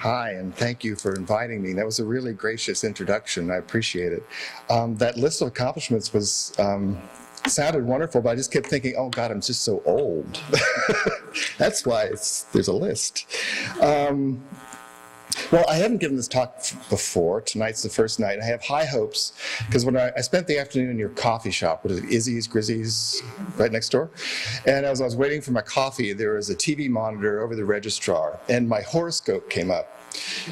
Hi, and thank you for inviting me. That was a really gracious introduction. I appreciate it. That list of accomplishments was sounded wonderful, but I just kept thinking, oh God, I'm just so old. That's why there's a list. Well, I haven't given this talk before. Tonight's the first night. I have high hopes because when I spent the afternoon in your coffee shop, what is it, Izzy's, Grizzy's, right next door? And as I was waiting for my coffee, there was a TV monitor over the registrar, and my horoscope came up.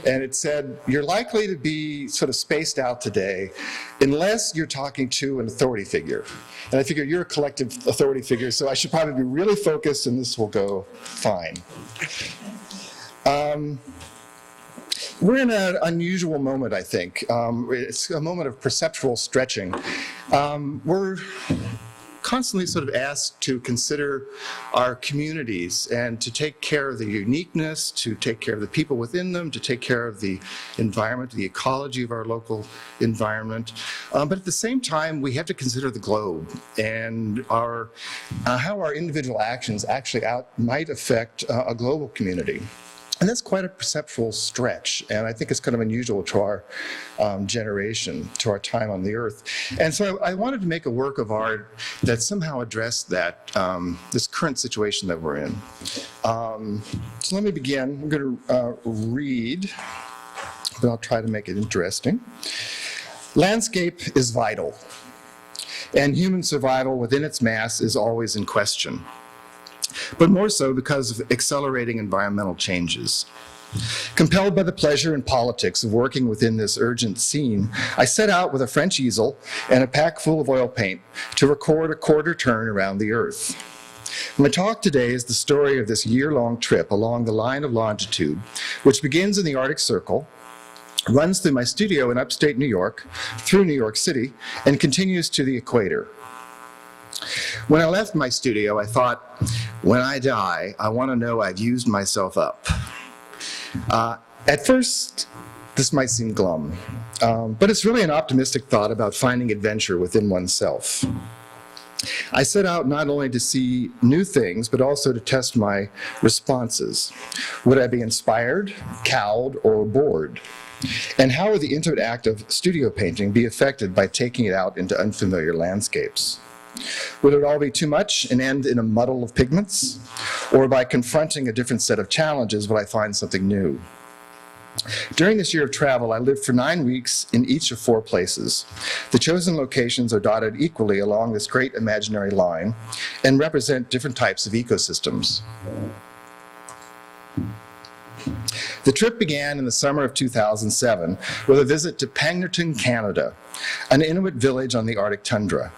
And it said, you're likely to be sort of spaced out today unless you're talking to an authority figure. And I figured you're a collective authority figure, so I should probably be really focused and this will go fine. We're in an unusual moment, I think. It's a moment of perceptual stretching. We're constantly sort of asked to consider our communities and to take care of the uniqueness, to take care of the people within them, to take care of the environment, the ecology of our local environment. But at the same time, we have to consider the globe and how our individual actions actually might affect a global community. And that's quite a perceptual stretch, and I think it's kind of unusual to our generation, to our time on the earth. And so I wanted to make a work of art that somehow addressed that, this current situation that we're in. So let me begin. I'm going to read, but I'll try to make it interesting. Landscape is vital, and human survival within its mass is always in question, but more so because of accelerating environmental changes. Compelled by the pleasure and politics of working within this urgent scene, I set out with a French easel and a pack full of oil paint to record a quarter turn around the Earth. My talk today is the story of this year-long trip along the line of longitude, which begins in the Arctic Circle, runs through my studio in upstate New York, through New York City, and continues to the equator. When I left my studio, I thought, when I die, I want to know I've used myself up. At first, this might seem glum, but it's really an optimistic thought about finding adventure within oneself. I set out not only to see new things, but also to test my responses. Would I be inspired, cowed, or bored? And how would the intimate act of studio painting be affected by taking it out into unfamiliar landscapes? Would it all be too much and end in a muddle of pigments? Or by confronting a different set of challenges, would I find something new? During this year of travel, I lived for 9 weeks in each of 4 places. The chosen locations are dotted equally along this great imaginary line and represent different types of ecosystems. The trip began in the summer of 2007 with a visit to Pangnirtung, Canada, an Inuit village on the Arctic tundra.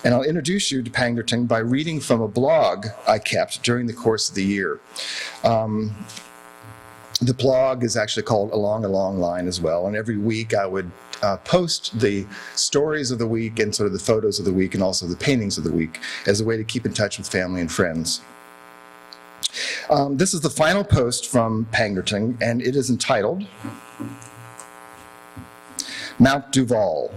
And I'll introduce you to Pangnirtung by reading from a blog I kept during the course of the year. The blog is actually called Along a Long Line as well, and every week I would post the stories of the week and sort of the photos of the week and also the paintings of the week as a way to keep in touch with family and friends. This is the final post from Pangnirtung, and it is entitled Mount Duval.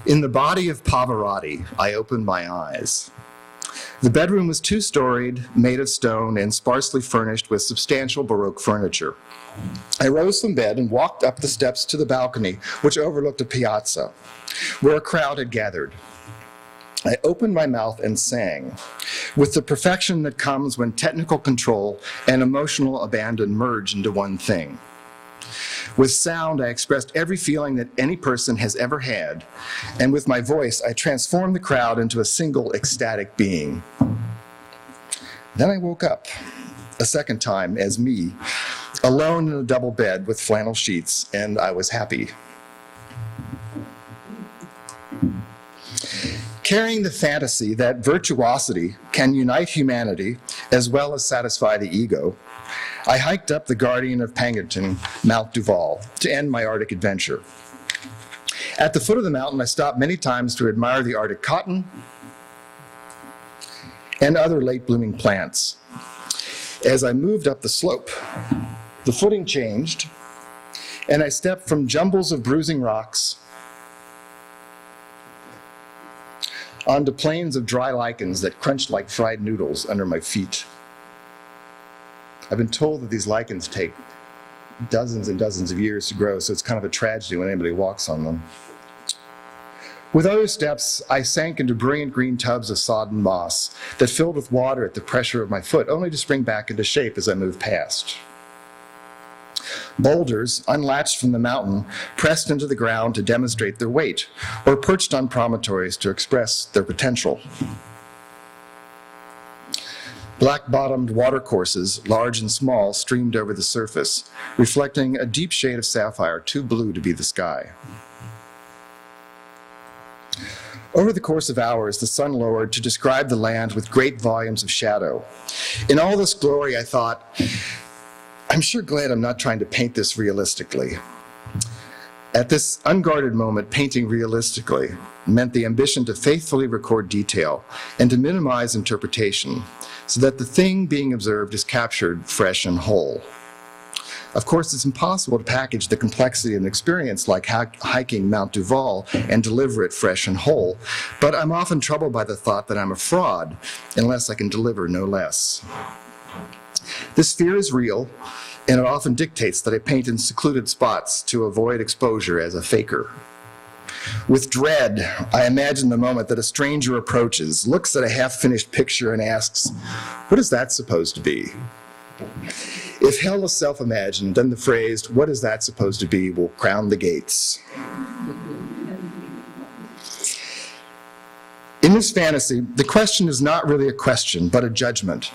In the body of Pavarotti, I opened my eyes. The bedroom was 2-storied, made of stone, and sparsely furnished with substantial Baroque furniture. I rose from bed and walked up the steps to the balcony, which overlooked a piazza, where a crowd had gathered. I opened my mouth and sang, with the perfection that comes when technical control and emotional abandon merge into one thing. With sound, I expressed every feeling that any person has ever had, and with my voice, I transformed the crowd into a single ecstatic being. Then I woke up, a second time, as me, alone in a double bed with flannel sheets, and I was happy. Carrying the fantasy that virtuosity can unite humanity as well as satisfy the ego, I hiked up the guardian of Pangnirtung, Mount Duval, to end my Arctic adventure. At the foot of the mountain, I stopped many times to admire the Arctic cotton and other late-blooming plants. As I moved up the slope, the footing changed, and I stepped from jumbles of bruising rocks onto plains of dry lichens that crunched like fried noodles under my feet. I've been told that these lichens take dozens and dozens of years to grow, so it's kind of a tragedy when anybody walks on them. With other steps, I sank into brilliant green tubs of sodden moss that filled with water at the pressure of my foot, only to spring back into shape as I moved past. Boulders, unlatched from the mountain, pressed into the ground to demonstrate their weight, or perched on promontories to express their potential. Black-bottomed watercourses, large and small, streamed over the surface, reflecting a deep shade of sapphire, too blue to be the sky. Over the course of hours, the sun lowered to describe the land with great volumes of shadow. In all this glory, I thought, I'm sure glad I'm not trying to paint this realistically. At this unguarded moment, painting realistically meant the ambition to faithfully record detail and to minimize interpretation, so that the thing being observed is captured fresh and whole. Of course, it's impossible to package the complexity of an experience like hiking Mount Duval and deliver it fresh and whole, but I'm often troubled by the thought that I'm a fraud unless I can deliver no less. This fear is real, and it often dictates that I paint in secluded spots to avoid exposure as a faker. With dread, I imagine the moment that a stranger approaches, looks at a half-finished picture and asks, "What is that supposed to be?" If hell is self-imagined, then the phrase, "What is that supposed to be?" will crown the gates. In this fantasy, the question is not really a question, but a judgment.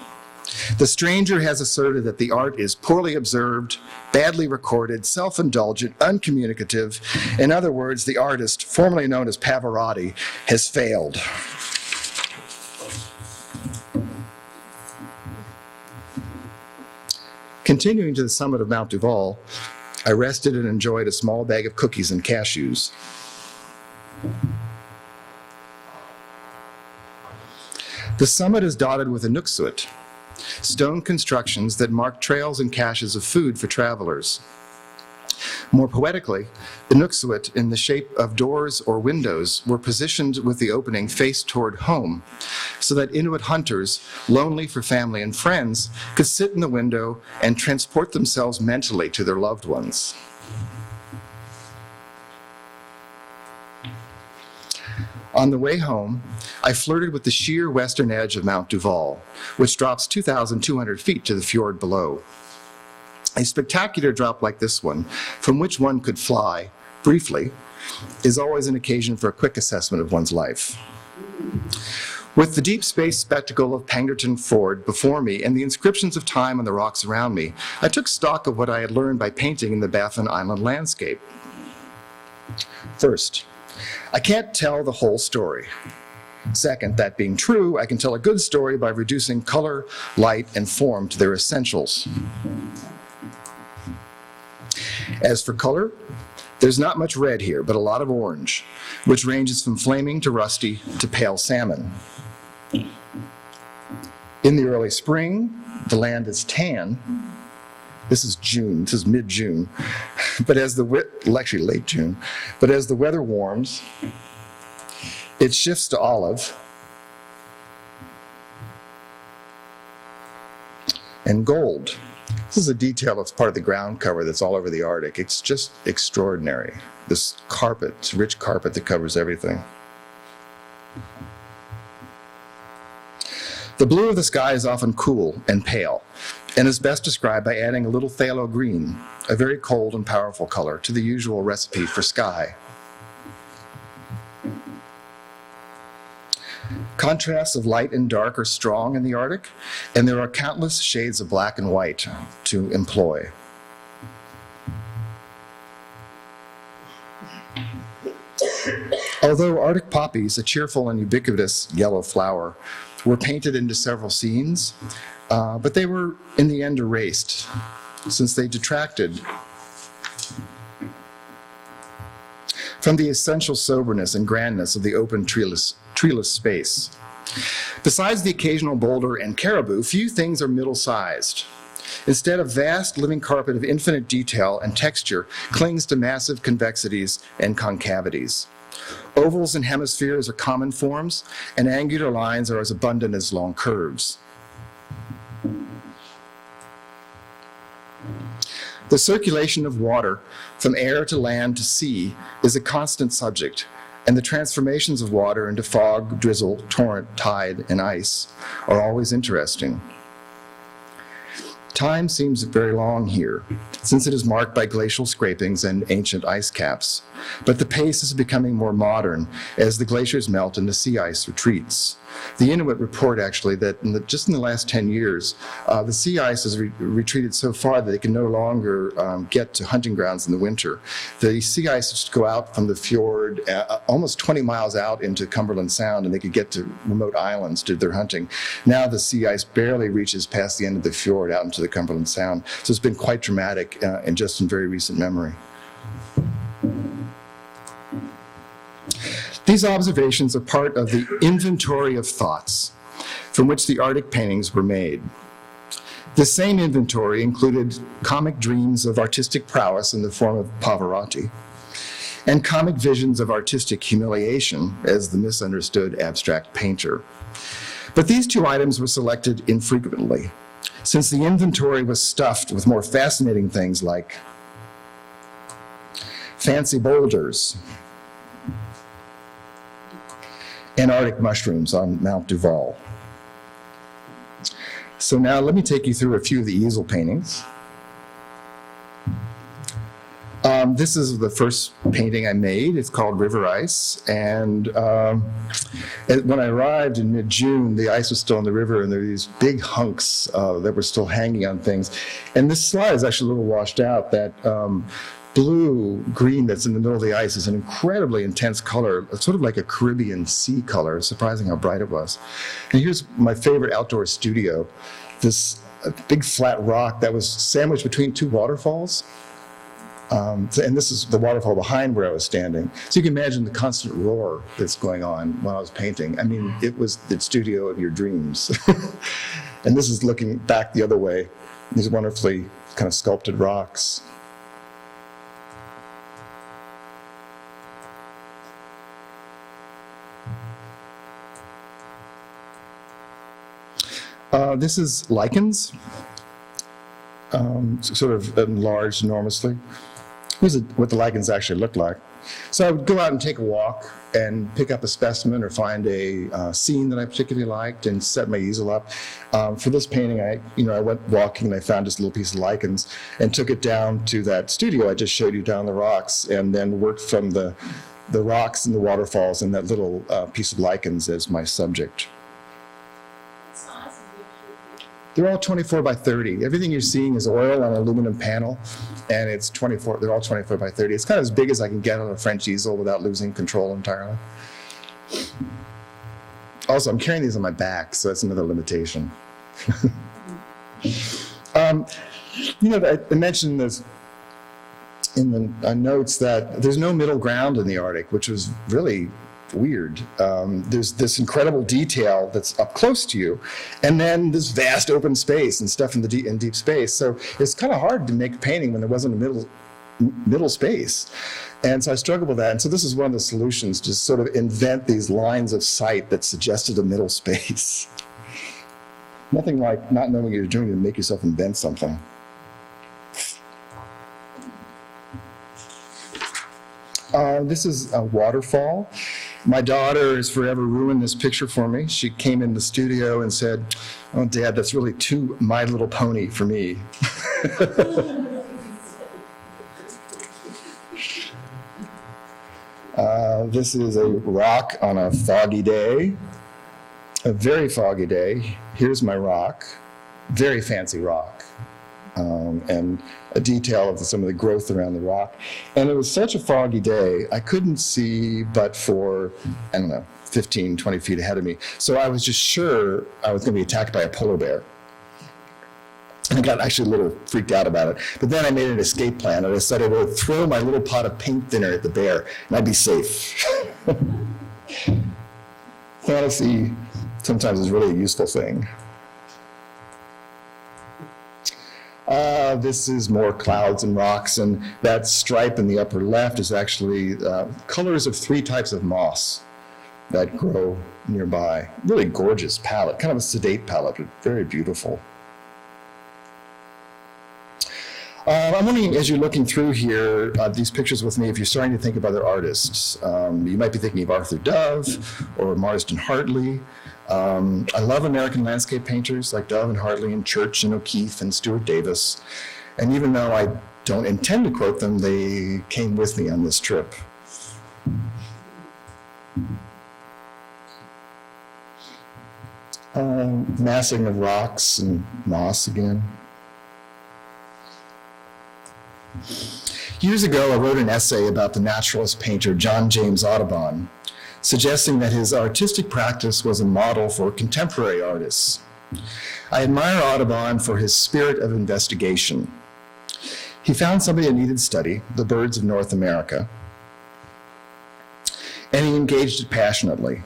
The stranger has asserted that the art is poorly observed, badly recorded, self-indulgent, uncommunicative. In other words, the artist, formerly known as Pavarotti, has failed. Continuing to the summit of Mount Duval, I rested and enjoyed a small bag of cookies and cashews. The summit is dotted with inuksut, stone constructions that mark trails and caches of food for travelers. More poetically, inuksut in the shape of doors or windows were positioned with the opening faced toward home, so that Inuit hunters, lonely for family and friends, could sit in the window and transport themselves mentally to their loved ones. On the way home, I flirted with the sheer western edge of Mount Duval, which drops 2,200 feet to the fjord below. A spectacular drop like this one, from which one could fly, briefly, is always an occasion for a quick assessment of one's life. With the deep space spectacle of Pangerton Ford before me and the inscriptions of time on the rocks around me, I took stock of what I had learned by painting in the Baffin Island landscape. First, I can't tell the whole story. Second, that being true, I can tell a good story by reducing color, light, and form to their essentials. As for color, there's not much red here, but a lot of orange, which ranges from flaming to rusty to pale salmon. In the early spring, the land is tan. This is June, this is mid-June, but actually late June, but as the weather warms, it shifts to olive and gold. This is a detail of part of the ground cover that's all over the Arctic. It's just extraordinary. This carpet, rich carpet that covers everything. The blue of the sky is often cool and pale, and is best described by adding a little phthalo green, a very cold and powerful color, to the usual recipe for sky. Contrasts of light and dark are strong in the Arctic, and there are countless shades of black and white to employ. Although Arctic poppies, a cheerful and ubiquitous yellow flower, were painted into several scenes, but they were in the end erased, since they detracted from the essential soberness and grandness of the open treeless space. Besides the occasional boulder and caribou, few things are middle-sized. Instead, a vast living carpet of infinite detail and texture clings to massive convexities and concavities. Ovals and hemispheres are common forms, and angular lines are as abundant as long curves. The circulation of water from air to land to sea is a constant subject, and the transformations of water into fog, drizzle, torrent, tide, and ice are always interesting. Time seems very long here, since it is marked by glacial scrapings and ancient ice caps, but the pace is becoming more modern as the glaciers melt and the sea ice retreats. The Inuit report, actually, that just in the last 10 years, the sea ice has retreated so far that they can no longer get to hunting grounds in the winter. The sea ice used to go out from the fjord almost 20 miles out into Cumberland Sound, and they could get to remote islands to do their hunting. Now the sea ice barely reaches past the end of the fjord out into the Cumberland Sound. So it's been quite dramatic and just in very recent memory. These observations are part of the inventory of thoughts from which the Arctic paintings were made. The same inventory included comic dreams of artistic prowess in the form of Pavarotti, and comic visions of artistic humiliation as the misunderstood abstract painter. But these two items were selected infrequently, since the inventory was stuffed with more fascinating things like fancy boulders and Arctic mushrooms on Mount Duval. So now let me take you through a few of the easel paintings. This is the first painting I made. It's called River Ice. And when I arrived in mid-June, the ice was still in the river, and there were these big hunks that were still hanging on things. And this slide is actually a little washed out. That blue-green that's in the middle of the ice is an incredibly intense color. It's sort of like a Caribbean sea color. It's surprising how bright it was. And here's my favorite outdoor studio, this big flat rock that was sandwiched between two waterfalls. And this is the waterfall behind where I was standing. So you can imagine the constant roar that's going on while I was painting. I mean, it was the studio of your dreams. And this is looking back the other way, these wonderfully kind of sculpted rocks. This is lichens, sort of enlarged enormously. Here's what the lichens actually look like. So I would go out and take a walk and pick up a specimen or find a scene that I particularly liked and set my easel up. For this painting, I went walking and I found this little piece of lichens and took it down to that studio I just showed you down the rocks, and then worked from the rocks and the waterfalls and that little piece of lichens as my subject. They're all 24 by 30. Everything you're seeing is oil on an aluminum panel, and it's 24. They're all 24 by 30. It's kind of as big as I can get on a French easel without losing control entirely. Also, I'm carrying these on my back, so that's another limitation. I mentioned this in the notes that there's no middle ground in the Arctic, which was really weird. There's this incredible detail that's up close to you, and then this vast open space and stuff in deep space. So it's kind of hard to make a painting when there wasn't a middle space. And so I struggled with that. And so this is one of the solutions, to sort of invent these lines of sight that suggested a middle space. Nothing like not knowing what you're doing to make yourself invent something. This is a waterfall. My daughter has forever ruined this picture for me. She came in the studio and said, "Oh, Dad, that's really too My Little Pony for me." This is a rock on a foggy day, a very foggy day. Here's my rock, very fancy rock. And a detail of some of the growth around the rock. And it was such a foggy day, I couldn't see but for, 15, 20 feet ahead of me. So I was just sure I was going to be attacked by a polar bear. And I got actually a little freaked out about it. But then I made an escape plan, and I decided I would throw my little pot of paint thinner at the bear, and I'd be safe. Fantasy sometimes is really a useful thing. This is more clouds and rocks, and that stripe in the upper left is actually colors of 3 types of moss that grow nearby. Really gorgeous palette, kind of a sedate palette, but very beautiful. I'm wondering, as you're looking through here, these pictures with me, if you're starting to think of other artists. You might be thinking of Arthur Dove or Marsden Hartley. I love American landscape painters like Dove and Hartley and Church and O'Keeffe and Stuart Davis. And even though I don't intend to quote them, they came with me on this trip. Massing of rocks and moss again. Years ago, I wrote an essay about the naturalist painter John James Audubon, suggesting that his artistic practice was a model for contemporary artists. I admire Audubon for his spirit of investigation. He found something that needed study, the birds of North America, and he engaged it passionately.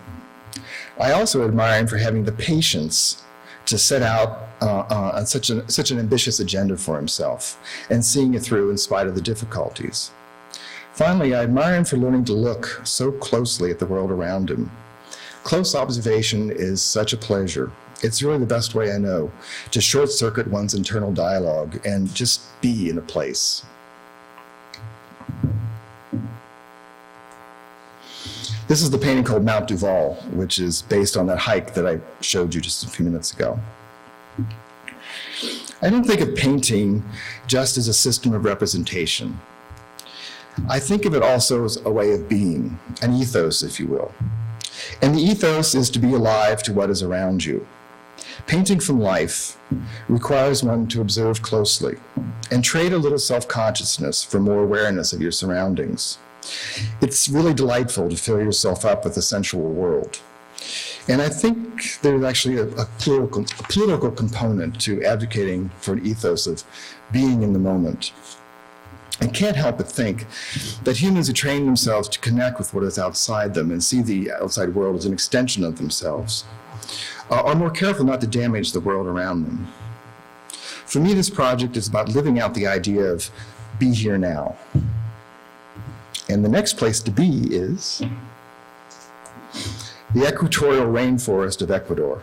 I also admire him for having the patience to set out on such an ambitious agenda for himself and seeing it through in spite of the difficulties. Finally, I admire him for learning to look so closely at the world around him. Close observation is such a pleasure. It's really the best way I know to short-circuit one's internal dialogue and just be in a place. This is the painting called Mount Duval, which is based on that hike that I showed you just a few minutes ago. I don't think of painting just as a system of representation. I think of it also as a way of being, an ethos, if you will. And the ethos is to be alive to what is around you. Painting from life requires one to observe closely and trade a little self-consciousness for more awareness of your surroundings. It's really delightful to fill yourself up with the sensual world. And I think there's actually a political component to advocating for an ethos of being in the moment. I can't help but think that humans who train themselves to connect with what is outside them and see the outside world as an extension of themselves are more careful not to damage the world around them. For me, this project is about living out the idea of be here now. And the next place to be is the Equatorial Rain Forest of Ecuador.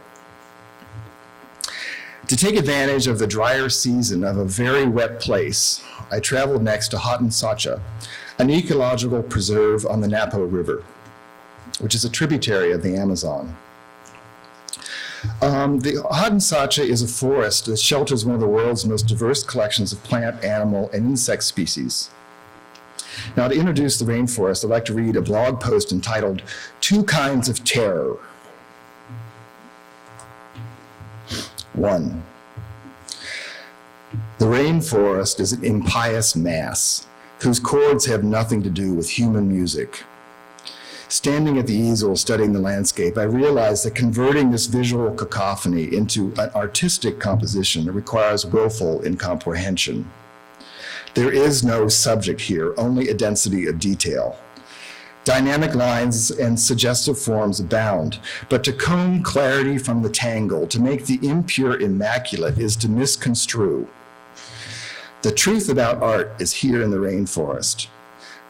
To take advantage of the drier season of a very wet place, I traveled next to Hatensacha, an ecological preserve on the Napo River, which is a tributary of the Amazon. The Hatensacha is a forest that shelters one of the world's most diverse collections of plant, animal, and insect species. Now, to introduce the rainforest, I'd like to read a blog post entitled, "Two Kinds of Terror." 1. The rainforest is an impious mass whose chords have nothing to do with human music. Standing at the easel studying the landscape, I realized that converting this visual cacophony into an artistic composition requires willful incomprehension. There is no subject here, only a density of detail. Dynamic lines and suggestive forms abound, but to comb clarity from the tangle, to make the impure immaculate, is to misconstrue. The truth about art is here in the rainforest.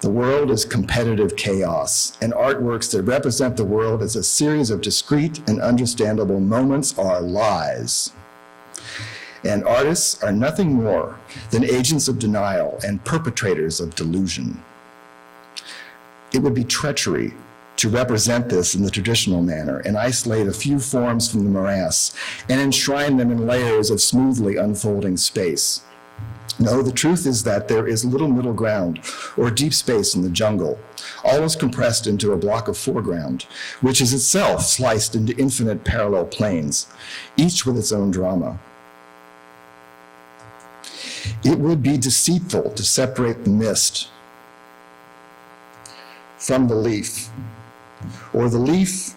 The world is competitive chaos, and artworks that represent the world as a series of discrete and understandable moments are lies. And artists are nothing more than agents of denial and perpetrators of delusion. It would be treachery to represent this in the traditional manner and isolate a few forms from the morass and enshrine them in layers of smoothly unfolding space. No, the truth is that there is little middle ground or deep space in the jungle, all is compressed into a block of foreground, which is itself sliced into infinite parallel planes, each with its own drama. It would be deceitful to separate the mist from the leaf, or the leaf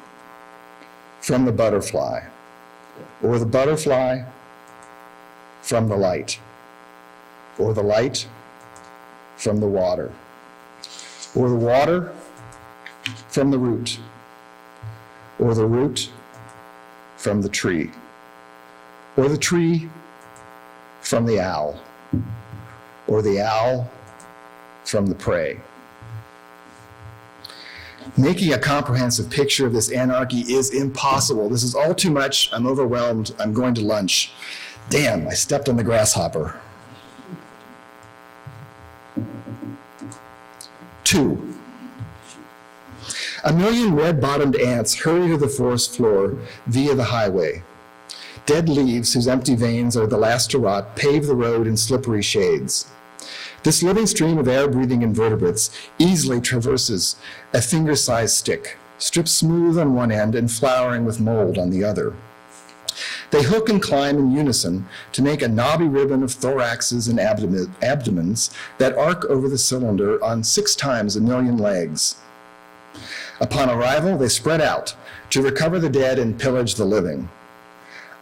from the butterfly, or the butterfly from the light, or the light from the water, or the water from the root, or the root from the tree, or the tree from the owl, or the owl from the prey. Making a comprehensive picture of this anarchy is impossible. This is all too much. I'm overwhelmed. I'm going to lunch. Damn, I stepped on the grasshopper. 2. A million red-bottomed ants hurry to the forest floor via the highway. Dead leaves, whose empty veins are the last to rot, pave the road in slippery shades. This living stream of air-breathing invertebrates easily traverses a finger-sized stick, stripped smooth on one end and flowering with mold on the other. They hook and climb in unison to make a knobby ribbon of thoraxes and abdomens that arc over the cylinder on 6 times a million legs. Upon arrival, they spread out to recover the dead and pillage the living.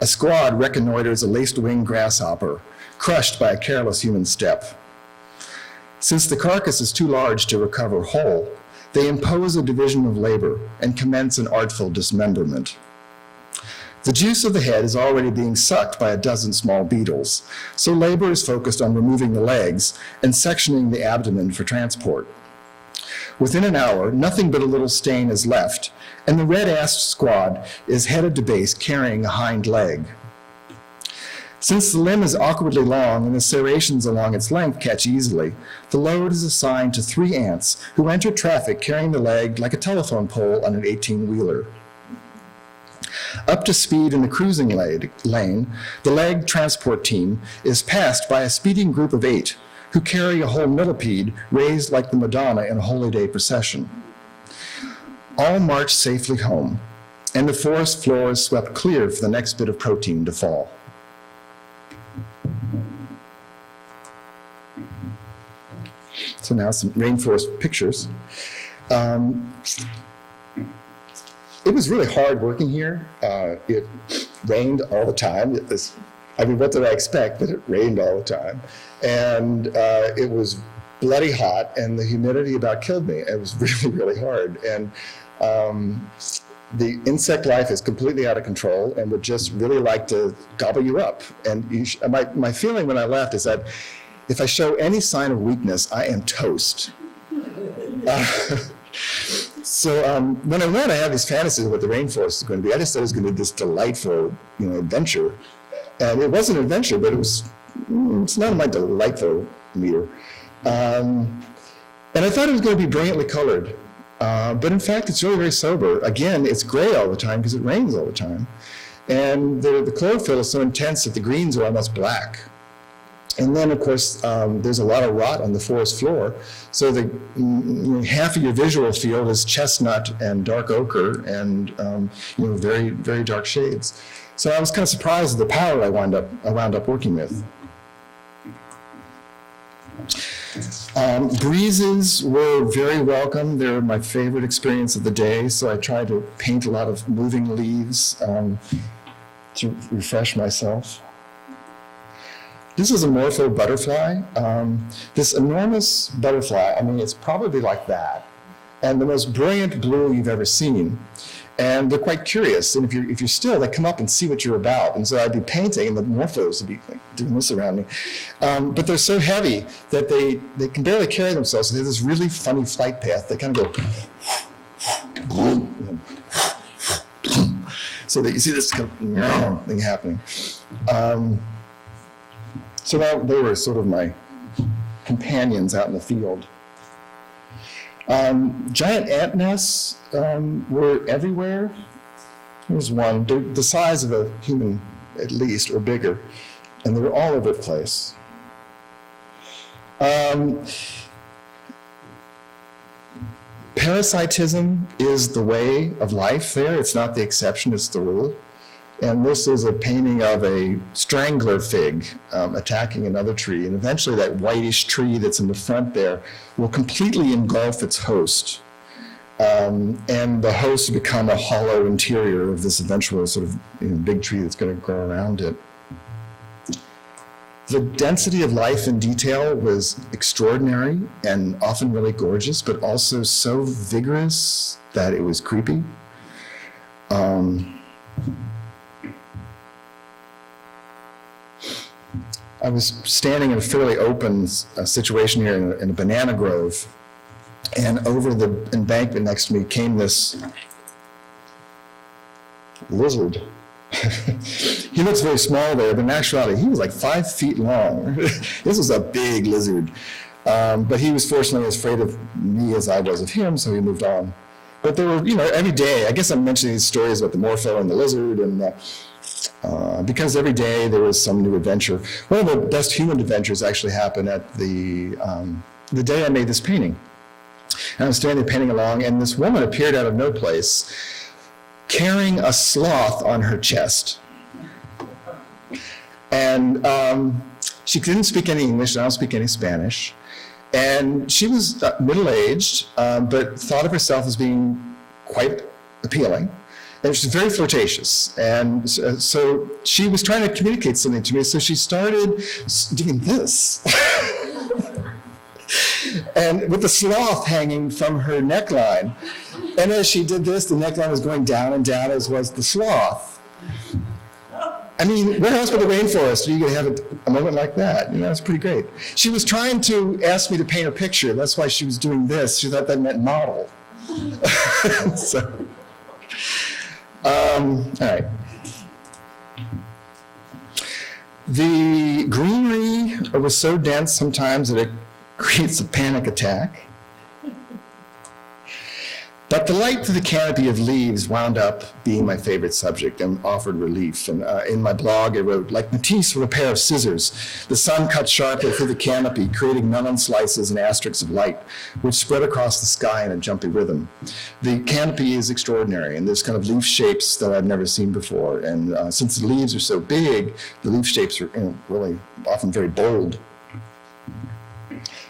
A squad reconnoiters a laced-winged grasshopper, crushed by a careless human step. Since the carcass is too large to recover whole, they impose a division of labor and commence an artful dismemberment. The juice of the head is already being sucked by a dozen small beetles, so labor is focused on removing the legs and sectioning the abdomen for transport. Within an hour, nothing but a little stain is left, and the red-assed squad is headed to base carrying a hind leg. Since the limb is awkwardly long and the serrations along its length catch easily, the load is assigned to 3 ants who enter traffic carrying the leg like a telephone pole on an 18-wheeler. Up to speed in the cruising lane, the leg transport team is passed by a speeding group of 8 who carry a whole millipede raised like the Madonna in a Holy Day procession. All march safely home, and the forest floor is swept clear for the next bit of protein to fall. So now some Rainforest Pictures. It was really hard working here. It rained all the time. What did I expect? But it rained all the time. And it was bloody hot, and the humidity about killed me. It was really, really hard. And the insect life is completely out of control and would just really like to gobble you up. And my feeling when I left is that if I show any sign of weakness, I am toast. So when I went, I had these fantasies of what the rainforest is going to be. I just thought it was going to be this delightful, adventure. And it was an adventure, but it's not on my delightful meter. And I thought it was going to be brilliantly colored. But in fact, it's really very sober. Again, it's gray all the time because it rains all the time. And the chlorophyll is so intense that the greens are almost black. And then, of course, there's a lot of rot on the forest floor. So half of your visual field is chestnut and dark ochre and very, very dark shades. So I was kind of surprised at the palette I wound up working with. Breezes were very welcome. They're my favorite experience of the day. So I tried to paint a lot of moving leaves to refresh myself. This is a Morpho Butterfly. This enormous butterfly, it's probably like that, and the most brilliant blue you've ever seen. And they're quite curious, and if you're still, they come up and see what you're about. And so I'd be painting, and the morphos would be like doing this around me. But they're so heavy that they can barely carry themselves. So they have this really funny flight path. They kind of go, so that you see this kind of thing happening. So they were sort of my companions out in the field. Giant ant nests were everywhere. Here's one, the size of a human at least, or bigger, and they were all over the place. Parasitism is the way of life there. It's not the exception, it's the rule. And this is a painting of a strangler fig attacking another tree. And eventually that whitish tree that's in the front there will completely engulf its host. And the host will become a hollow interior of this eventual sort of big tree that's going to grow around it. The density of life and detail was extraordinary and often really gorgeous, but also so vigorous that it was creepy. I was standing in a fairly open situation here in a banana grove, and over the embankment next to me came this lizard. He looks very small there, but in actuality, he was like 5 feet long. This was a big lizard. But he was fortunately as afraid of me as I was of him, so he moved on. But there were, every day, I guess I'm mentioning these stories about the Morpho and the lizard, and because every day there was some new adventure. One of the best human adventures actually happened at the day I made this painting. And I was standing there painting along, and this woman appeared out of no place, carrying a sloth on her chest. And she didn't speak any English, and I don't speak any Spanish. And she was middle-aged, but thought of herself as being quite appealing. And she was very flirtatious. And so she was trying to communicate something to me, so she started doing this. And with the sloth hanging from her neckline. And as she did this, the neckline was going down and down, as was the sloth. I mean, where else but the rainforest are you going to have a moment like that? It's pretty great. She was trying to ask me to paint a picture. That's why she was doing this. She thought that meant model. So, all right. The greenery was so dense sometimes that it creates a panic attack. But the light through the canopy of leaves wound up being my favorite subject and offered relief. And in my blog, I wrote, like Matisse with a pair of scissors, the sun cut sharply through the canopy, creating melon slices and asterisks of light, which spread across the sky in a jumpy rhythm. The canopy is extraordinary, and there's kind of leaf shapes that I've never seen before. And since the leaves are so big, the leaf shapes are really often very bold.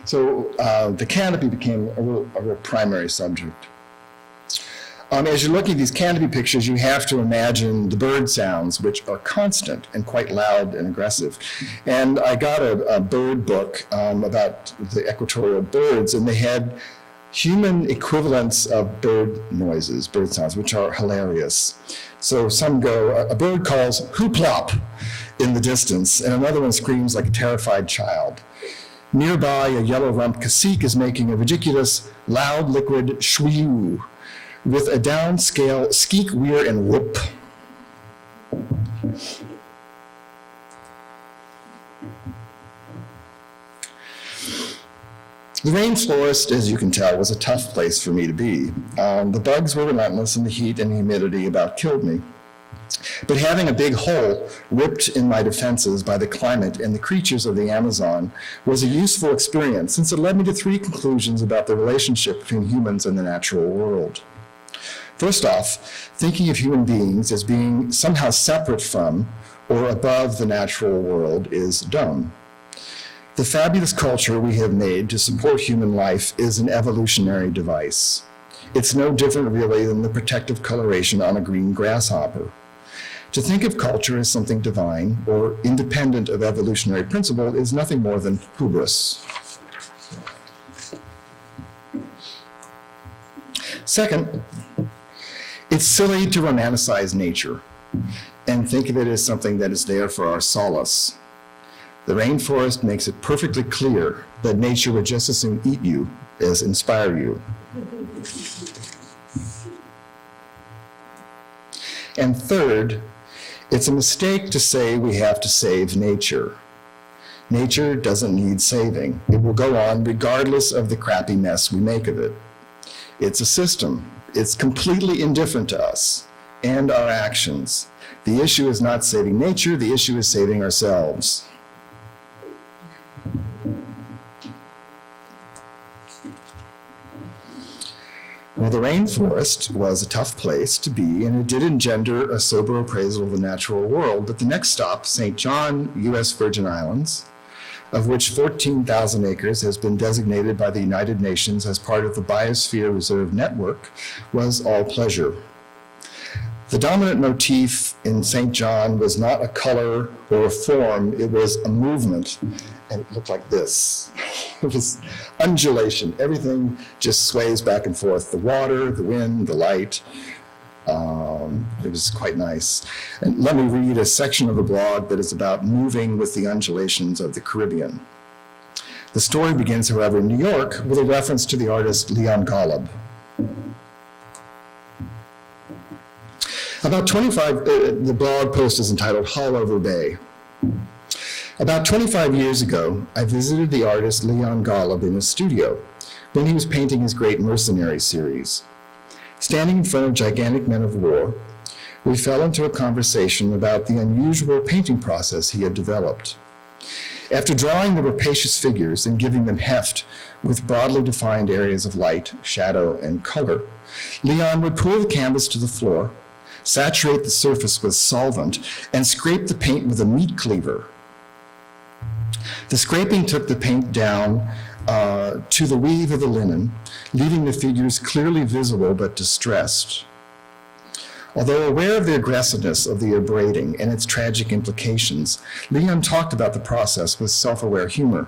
So the canopy became a real primary subject. As you're looking at these canopy pictures, you have to imagine the bird sounds, which are constant and quite loud and aggressive. And I got a bird book about the equatorial birds, and they had human equivalents of bird noises, bird sounds, which are hilarious. So some go, a bird calls whoop-lop in the distance, and another one screams like a terrified child. Nearby, a yellow-rumped cacique is making a ridiculous, loud, liquid shwee with a downscale skeek, weir, and whoop. The rainforest, as you can tell, was a tough place for me to be. The bugs were relentless, and the heat and humidity about killed me. But having a big hole ripped in my defenses by the climate and the creatures of the Amazon was a useful experience, since it led me to 3 conclusions about the relationship between humans and the natural world. First off, thinking of human beings as being somehow separate from or above the natural world is dumb. The fabulous culture we have made to support human life is an evolutionary device. It's no different really than the protective coloration on a green grasshopper. To think of culture as something divine or independent of evolutionary principle is nothing more than hubris. Second, it's silly to romanticize nature and think of it as something that is there for our solace. The rainforest makes it perfectly clear that nature would just as soon eat you as inspire you. And third, it's a mistake to say we have to save nature. Nature doesn't need saving. It will go on regardless of the crappy mess we make of it. It's a system. It's completely indifferent to us and our actions. The issue is not saving nature, the issue is saving ourselves. Well, the rainforest was a tough place to be, and it did engender a sober appraisal of the natural world. But the next stop, St. John, U.S. Virgin Islands, of which 14,000 acres has been designated by the United Nations as part of the Biosphere Reserve Network, was all pleasure. The dominant motif in St. John was not a color or a form, it was a movement, and it looked like this. It was undulation. Everything just sways back and forth. The water, the wind, the light. It was quite nice. And let me read a section of the blog that is about moving with the undulations of the Caribbean. The story begins, however, in New York with a reference to the artist Leon Golub. About 25, the blog post is entitled Haulover Bay. About 25 years ago, I visited the artist Leon Golub in his studio when he was painting his great Mercenary series. Standing in front of gigantic men of war, we fell into a conversation about the unusual painting process he had developed. After drawing the rapacious figures and giving them heft with broadly defined areas of light, shadow, and color, Leon would pull the canvas to the floor, saturate the surface with solvent, and scrape the paint with a meat cleaver. The scraping took the paint down to the weave of the linen, leaving the figures clearly visible but distressed. Although aware of the aggressiveness of the abrading and its tragic implications, Leon talked about the process with self-aware humor.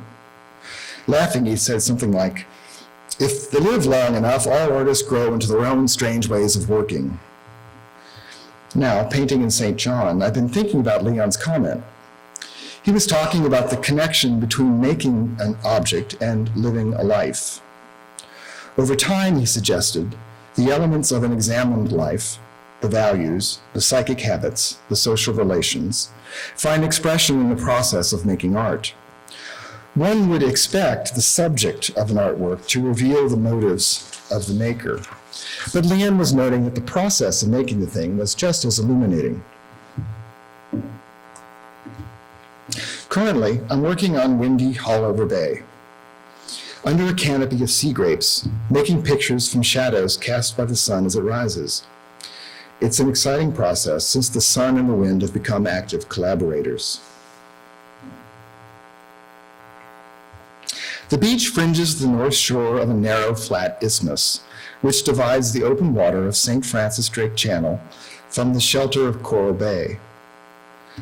Laughing, he said something like, "If they live long enough, all artists grow into their own strange ways of working." Now, painting in St. John, I've been thinking about Leon's comment. He was talking about the connection between making an object and living a life. Over time, he suggested, the elements of an examined life, the values, the psychic habits, the social relations, find expression in the process of making art. One would expect the subject of an artwork to reveal the motives of the maker. But Leon was noting that the process of making the thing was just as illuminating. Currently, I'm working on windy Haulover Bay, under a canopy of sea grapes, making pictures from shadows cast by the sun as it rises. It's an exciting process since the sun and the wind have become active collaborators. The beach fringes the north shore of a narrow, flat isthmus, which divides the open water of St. Francis Drake Channel from the shelter of Coral Bay.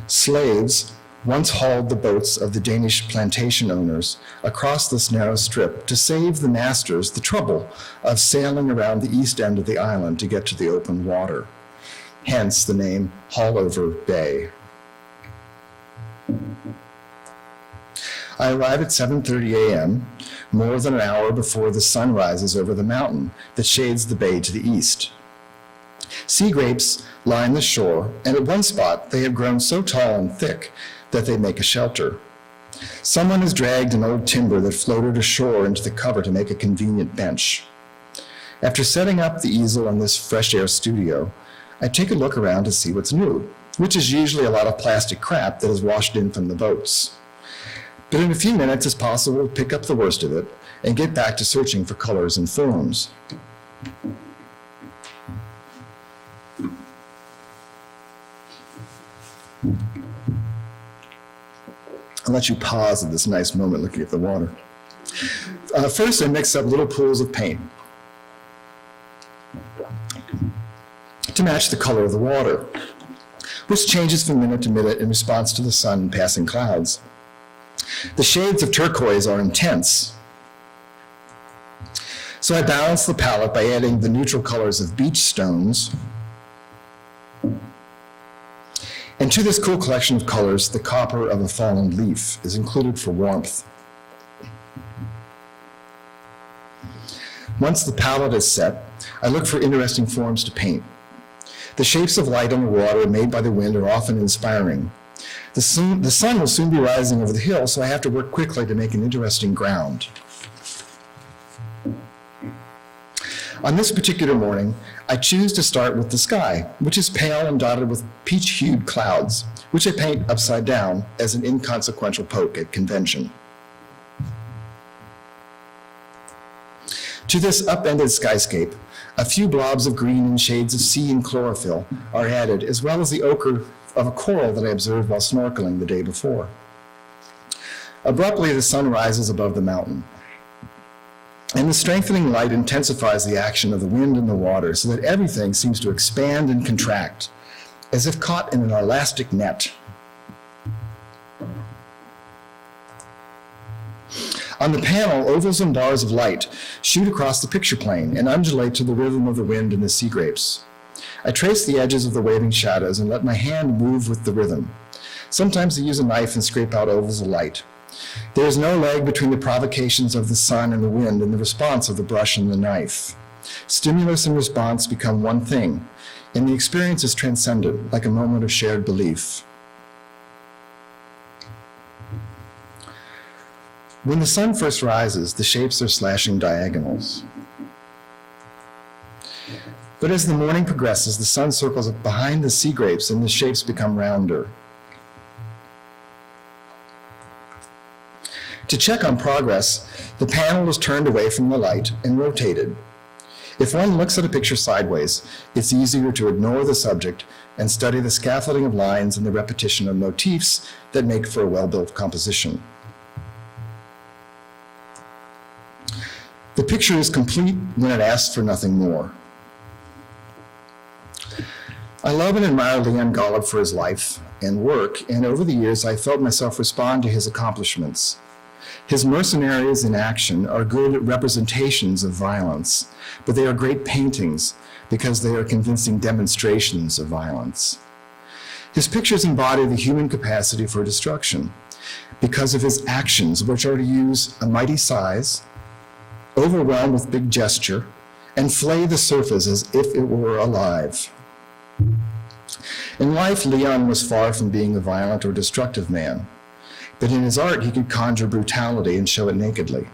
Slaves once hauled the boats of the Danish plantation owners across this narrow strip to save the masters the trouble of sailing around the east end of the island to get to the open water. Hence the name Haulover Bay. I arrive at 7:30 a.m., more than an hour before the sun rises over the mountain that shades the bay to the east. Sea grapes line the shore, and at one spot they have grown so tall and thick that they make a shelter. Someone has dragged an old timber that floated ashore into the cover to make a convenient bench. After setting up the easel in this fresh air studio, I take a look around to see what's new, which is usually a lot of plastic crap that is washed in from the boats. But in a few minutes, it's possible to pick up the worst of it and get back to searching for colors and forms. I'll let you pause at this nice moment looking at the water. First, I mix up little pools of paint to match the color of the water, which changes from minute to minute in response to the sun and passing clouds. The shades of turquoise are intense, so I balance the palette by adding the neutral colors of beach stones. And to this cool collection of colors, the copper of a fallen leaf is included for warmth. Once the palette is set, I look for interesting forms to paint. The shapes of light on the water made by the wind are often inspiring. The sun will soon be rising over the hill, so I have to work quickly to make an interesting ground. On this particular morning, I choose to start with the sky, which is pale and dotted with peach-hued clouds, which I paint upside down as an inconsequential poke at convention. To this upended skyscape, a few blobs of green and shades of sea and chlorophyll are added, as well as the ochre of a coral that I observed while snorkeling the day before. Abruptly, the sun rises above the mountain, and the strengthening light intensifies the action of the wind and the water so that everything seems to expand and contract, as if caught in an elastic net. On the panel, ovals and bars of light shoot across the picture plane and undulate to the rhythm of the wind and the sea grapes. I trace the edges of the waving shadows and let my hand move with the rhythm. Sometimes I use a knife and scrape out ovals of light. There is no lag between the provocations of the sun and the wind and the response of the brush and the knife. Stimulus and response become one thing, and the experience is transcendent, like a moment of shared belief. When the sun first rises, the shapes are slashing diagonals. But as the morning progresses, the sun circles up behind the sea grapes and the shapes become rounder. To check on progress, the panel is turned away from the light and rotated. If one looks at a picture sideways, it's easier to ignore the subject and study the scaffolding of lines and the repetition of motifs that make for a well-built composition. The picture is complete when it asks for nothing more. I love and admire Leon Golub for his life and work, and over the years I felt myself respond to his accomplishments. His mercenaries in action are good representations of violence, but they are great paintings because they are convincing demonstrations of violence. His pictures embody the human capacity for destruction because of his actions, which are to use a mighty size, overwhelm with big gesture, and flay the surface as if it were alive. In life, Leon was far from being a violent or destructive man, but in his art, he could conjure brutality and show it nakedly.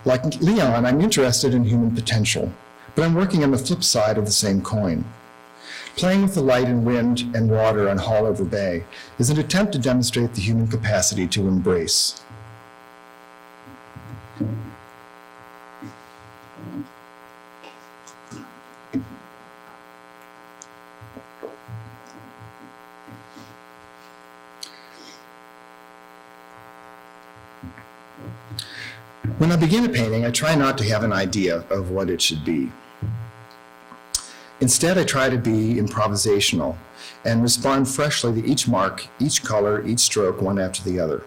Like Leon, I'm interested in human potential, but I'm working on the flip side of the same coin. Playing with the light and wind and water on Haulover Bay is an attempt to demonstrate the human capacity to embrace. When I begin a painting, I try not to have an idea of what it should be. Instead, I try to be improvisational and respond freshly to each mark, each color, each stroke, one after the other.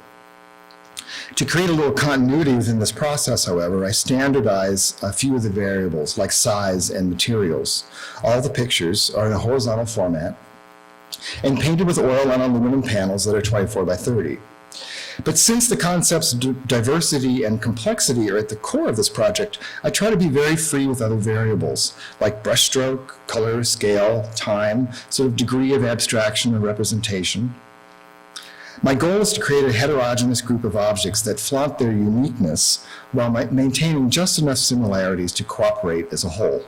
To create a little continuity within this process, however, I standardize a few of the variables, like size and materials. All the pictures are in a horizontal format and painted with oil on aluminum panels that are 24 by 30. But since the concepts of diversity and complexity are at the core of this project, I try to be very free with other variables, like brushstroke, color, scale, time, sort of degree of abstraction and representation. My goal is to create a heterogeneous group of objects that flaunt their uniqueness while maintaining just enough similarities to cooperate as a whole.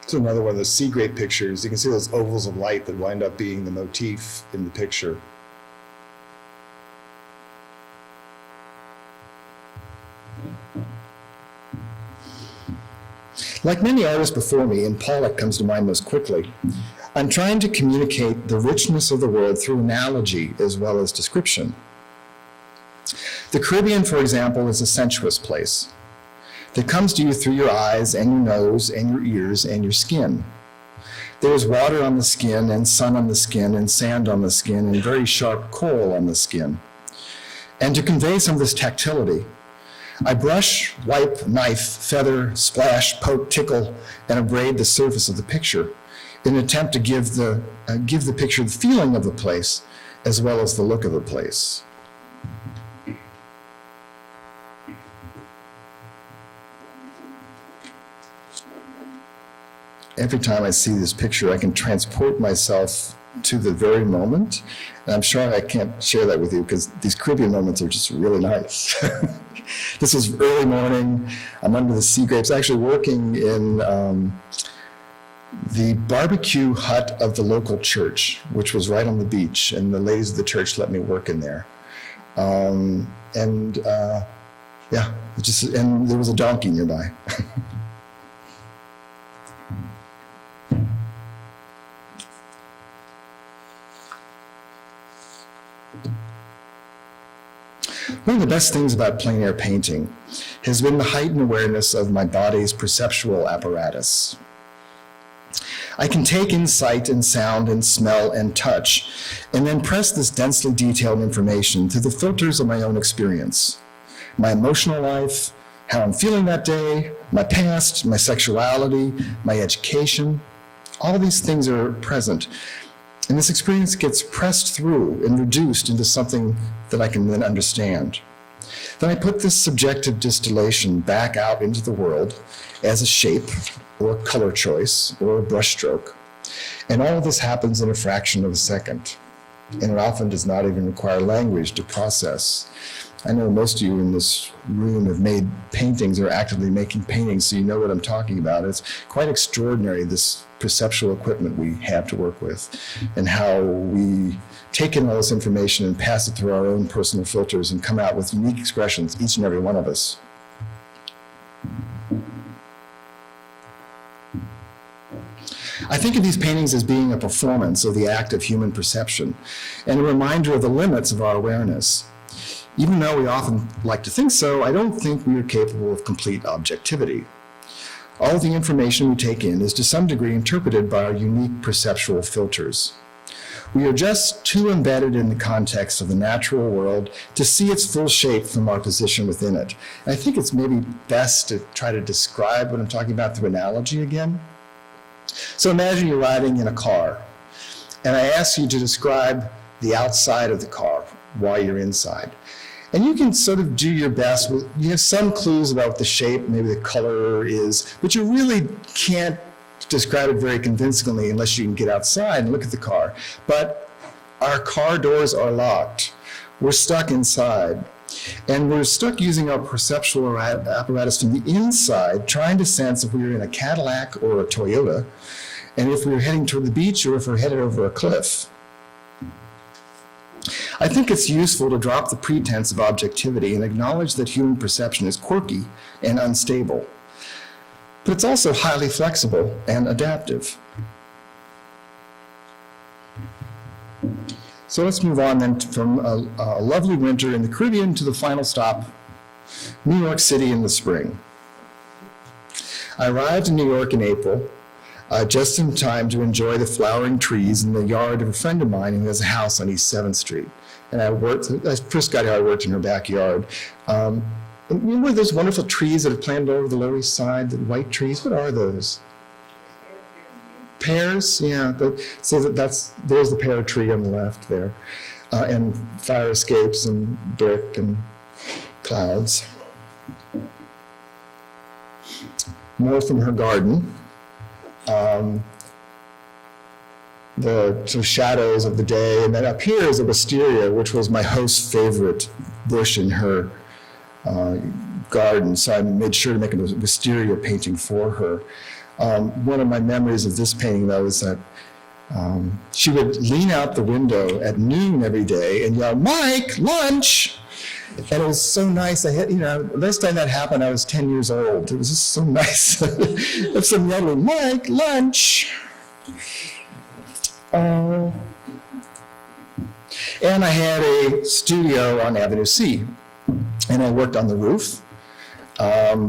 So another one of those sea grape pictures, you can see those ovals of light that wind up being the motif in the picture. Like many artists before me, and Pollock comes to mind most quickly, I'm trying to communicate the richness of the world through analogy as well as description. The Caribbean, for example, is a sensuous place that comes to you through your eyes and your nose and your ears and your skin. There is water on the skin and sun on the skin and sand on the skin and very sharp coral on the skin. And to convey some of this tactility, I brush, wipe, knife, feather, splash, poke, tickle, and abrade the surface of the picture in an attempt to give the picture the feeling of the place as well as the look of the place. Every time I see this picture, I can transport myself to the very moment. And I'm sure I can't share that with you because these Caribbean moments are just really nice. This was early morning. I'm under the sea grapes, actually working in the barbecue hut of the local church, which was right on the beach. And the ladies of the church let me work in there. And there was a donkey nearby. One of the best things about plein air painting has been the heightened awareness of my body's perceptual apparatus. I can take in sight and sound and smell and touch, and then press this densely detailed information through the filters of my own experience. My emotional life, how I'm feeling that day, my past, my sexuality, my education, all of these things are present. And this experience gets pressed through and reduced into something that I can then understand. Then I put this subjective distillation back out into the world as a shape or a color choice or a brushstroke. And all of this happens in a fraction of a second. And it often does not even require language to process. I know most of you in this room have made paintings or actively making paintings, so you know what I'm talking about. It's quite extraordinary, this perceptual equipment we have to work with, and how we take in all this information and pass it through our own personal filters and come out with unique expressions, each and every one of us. I think of these paintings as being a performance of the act of human perception and a reminder of the limits of our awareness. Even though we often like to think so, I don't think we are capable of complete objectivity. All of the information we take in is to some degree interpreted by our unique perceptual filters. We are just too embedded in the context of the natural world to see its full shape from our position within it. And I think it's maybe best to try to describe what I'm talking about through analogy again. So imagine you're riding in a car, and I ask you to describe the outside of the car while you're inside. And you can sort of do your best. You have some clues about what the shape, maybe the color is, but you really can't describe it very convincingly unless you can get outside and look at the car. But our car doors are locked. We're stuck inside. And we're stuck using our perceptual apparatus from the inside, trying to sense if we were in a Cadillac or a Toyota, and if we were heading toward the beach or if we're headed over a cliff. I think it's useful to drop the pretense of objectivity and acknowledge that human perception is quirky and unstable. But it's also highly flexible and adaptive. So let's move on then from a lovely winter in the Caribbean to the final stop, New York City in the spring. I arrived in New York in April, just in time to enjoy the flowering trees in the yard of a friend of mine who has a house on East 7th Street. And I first got here, I worked in her backyard. Remember those wonderful trees that are planted over the Lower East Side, the white trees? What are those? Pears, yeah. So there's the pear tree on the left there, and fire escapes and brick and clouds. More from her garden. The sort of shadows of the day, and then up here is a wisteria, which was my host's favorite bush in her garden. So I made sure to make a wisteria painting for her. One of my memories of this painting, though, is that she would lean out the window at noon every day and yell, "Mike, lunch!" And it was so nice. Last time that happened, I was 10 years old. It was just so nice. If some yelling, "Mike, lunch!" And I had a studio on Avenue C, and I worked on the roof.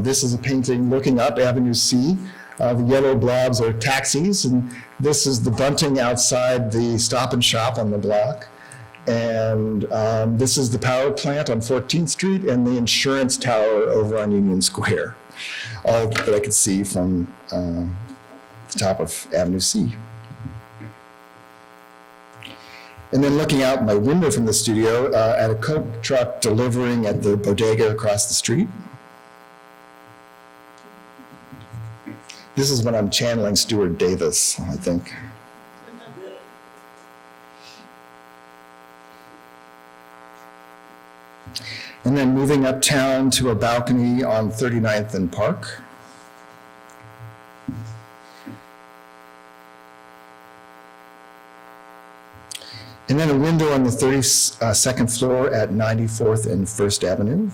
This is a painting looking up Avenue C. The yellow blobs are taxis, and this is the bunting outside the Stop and Shop on the block. And this is the power plant on 14th Street and the insurance tower over on Union Square, all that I could see from the top of Avenue C. And then looking out my window from the studio at a Coke truck delivering at the bodega across the street. This is when I'm channeling Stuart Davis, I think. And then moving uptown to a balcony on 39th and Park. And then a window on the 32nd floor at 94th and 1st Avenue.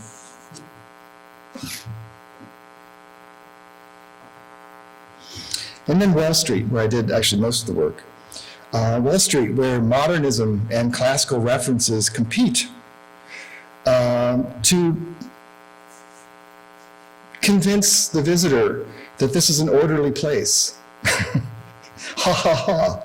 And then Wall Street, where I did actually most of the work. Wall Street, where modernism and classical references compete to convince the visitor that this is an orderly place. Ha ha ha.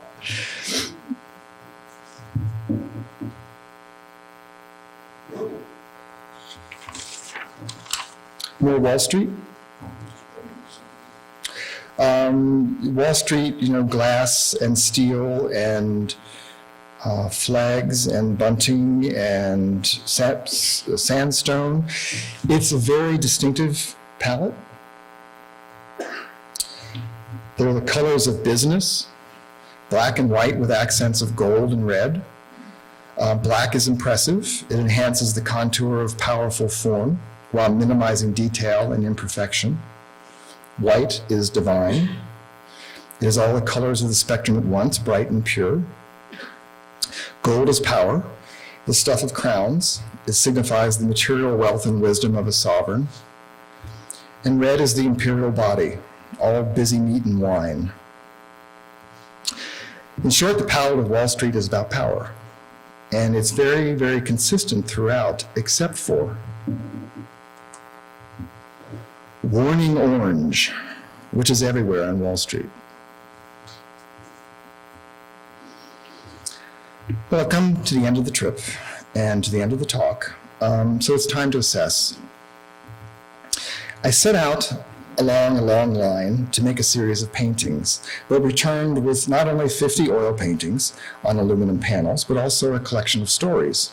More Wall Street. Wall Street, glass and steel and flags and bunting and sandstone. It's a very distinctive palette. They're the colors of business, black and white with accents of gold and red. Black is impressive. It enhances the contour of powerful form while minimizing detail and imperfection. White is divine. It is all the colors of the spectrum at once, bright and pure. Gold is power, the stuff of crowns. It signifies the material wealth and wisdom of a sovereign. And red is the imperial body, all busy meat and wine. In short, the palette of Wall Street is about power. And it's very, very consistent throughout, except for warning orange, which is everywhere on Wall Street. Well, I've come to the end of the trip and to the end of the talk, so it's time to assess. I set out along a long line to make a series of paintings, but returned with not only 50 oil paintings on aluminum panels, but also a collection of stories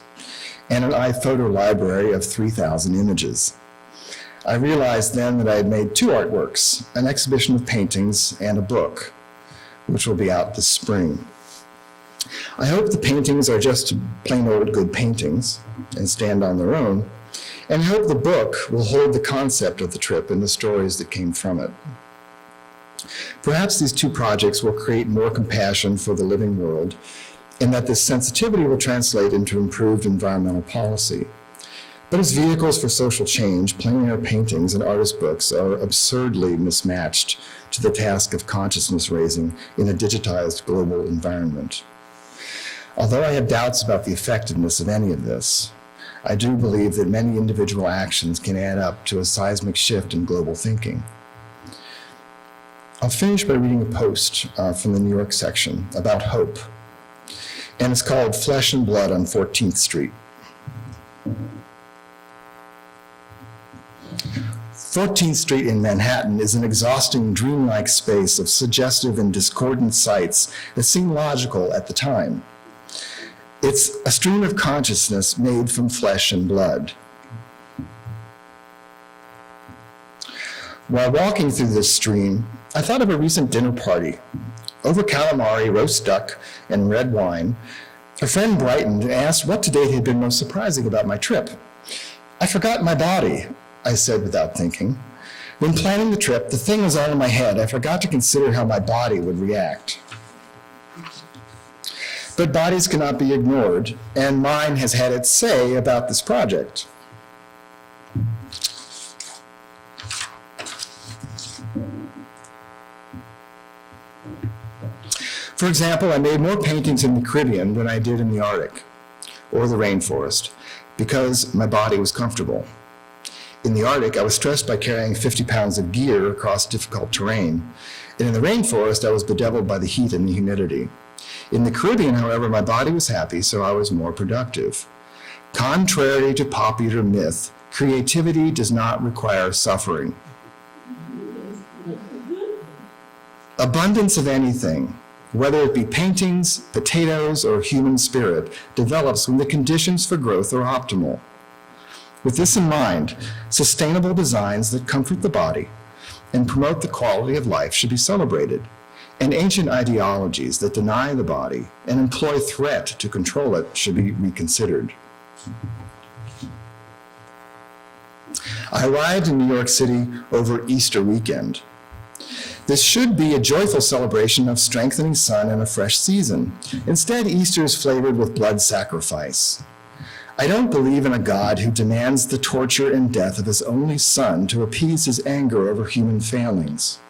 and an iPhoto library of 3,000 images. I realized then that I had made 2 artworks, an exhibition of paintings and a book, which will be out this spring. I hope the paintings are just plain old good paintings and stand on their own, and I hope the book will hold the concept of the trip and the stories that came from it. Perhaps these 2 projects will create more compassion for the living world, and that this sensitivity will translate into improved environmental policy. But as vehicles for social change, plein air paintings and artist books are absurdly mismatched to the task of consciousness raising in a digitized global environment. Although I have doubts about the effectiveness of any of this, I do believe that many individual actions can add up to a seismic shift in global thinking. I'll finish by reading a post from the New York section about hope, and it's called Flesh and Blood on 14th Street. 14th Street in Manhattan is an exhausting, dreamlike space of suggestive and discordant sights that seem logical at the time. It's a stream of consciousness made from flesh and blood. While walking through this stream, I thought of a recent dinner party. Over calamari, roast duck, and red wine, a friend brightened and asked what to date had been most surprising about my trip. I forgot my body, I said without thinking. When planning the trip, the thing was all in my head. I forgot to consider how my body would react. But bodies cannot be ignored, and mine has had its say about this project. For example, I made more paintings in the Caribbean than I did in the Arctic or the rainforest because my body was comfortable. In the Arctic, I was stressed by carrying 50 pounds of gear across difficult terrain. And in the rainforest, I was bedeviled by the heat and the humidity. In the Caribbean, however, my body was happy, so I was more productive. Contrary to popular myth, creativity does not require suffering. Abundance of anything, whether it be paintings, potatoes, or human spirit, develops when the conditions for growth are optimal. With this in mind, sustainable designs that comfort the body and promote the quality of life should be celebrated, and ancient ideologies that deny the body and employ threat to control it should be reconsidered. I arrived in New York City over Easter weekend. This should be a joyful celebration of strengthening sun and a fresh season. Instead, Easter is flavored with blood sacrifice. I don't believe in a God who demands the torture and death of his only son to appease his anger over human failings.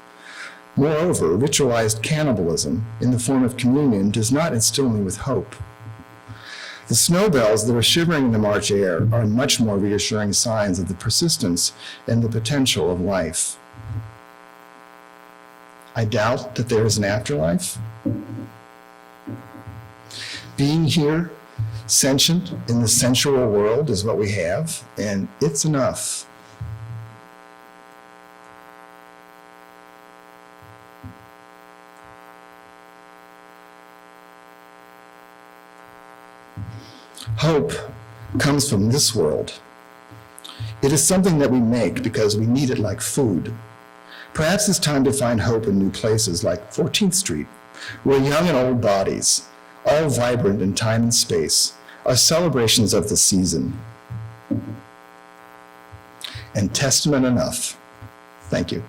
Moreover, ritualized cannibalism in the form of communion does not instill me with hope. The snowbells that are shivering in the March air are much more reassuring signs of the persistence and the potential of life. I doubt that there is an afterlife. Being here, sentient in the sensual world, is what we have, and it's enough. Hope comes from this world. It is something that we make because we need it like food. Perhaps it's time to find hope in new places like 14th Street, where young and old bodies, all vibrant in time and space, are celebrations of the season. And testament enough. Thank you.